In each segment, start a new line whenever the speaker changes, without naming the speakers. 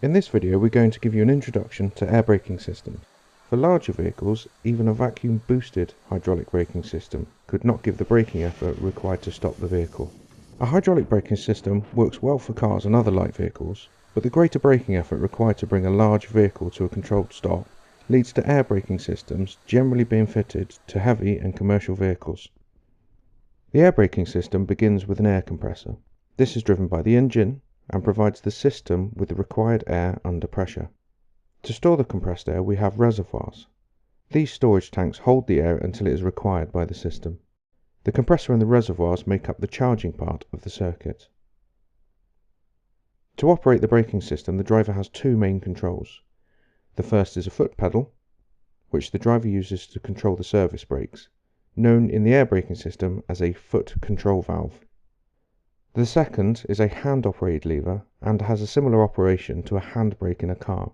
In this video we're going to give you an introduction to air braking systems. For larger vehicles, even a vacuum boosted hydraulic braking system could not give the braking effort required to stop the vehicle. A hydraulic braking system works well for cars and other light vehicles, but the greater braking effort required to bring a large vehicle to a controlled stop leads to air braking systems generally being fitted to heavy and commercial vehicles. The air braking system begins with an air compressor. This is driven by the engine and provides the system with the required air under pressure. To store the compressed air we have reservoirs. These storage tanks hold the air until it is required by the system. The compressor and the reservoirs make up the charging part of the circuit. To operate the braking system, the driver has two main controls. The first is a foot pedal, which the driver uses to control the service brakes, known in the air braking system as a foot control valve. The second is a hand-operated lever and has a similar operation to a handbrake in a car.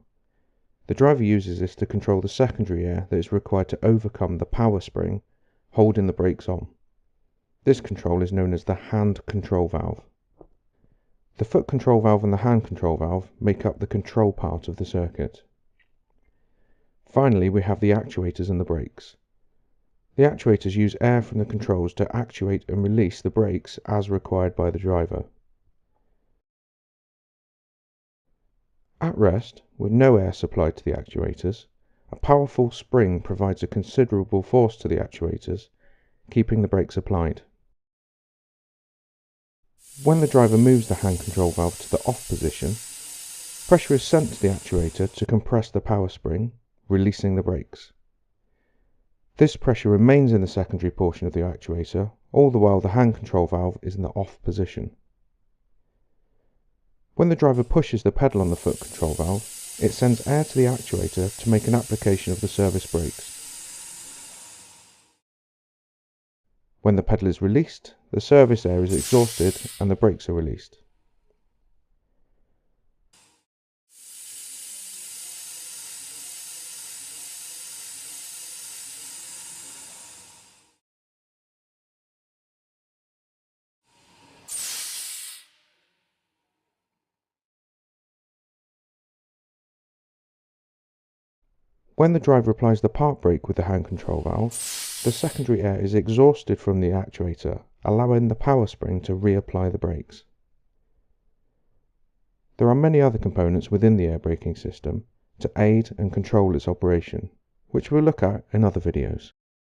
The driver uses this to control the secondary air that is required to overcome the power spring holding the brakes on. This control is known as the hand control valve. The foot control valve and the hand control valve make up the control part of the circuit. Finally, we have the actuators and the brakes. The actuators use air from the controls to actuate and release the brakes as required by the driver. At rest, with no air supplied to the actuators, a powerful spring provides a considerable force to the actuators, keeping the brakes applied. When the driver moves the hand control valve to the off position, pressure is sent to the actuator to compress the power spring, releasing the brakes. This pressure remains in the secondary portion of the actuator, all the while the hand control valve is in the off position. When the driver pushes the pedal on the foot control valve, it sends air to the actuator to make an application of the service brakes. When the pedal is released, the service air is exhausted and the brakes are released. When the driver applies the park brake with the hand control valve, the secondary air is exhausted from the actuator, allowing the power spring to reapply the brakes. There are many other components within the air braking system to aid and control its operation, which we'll look at in other videos.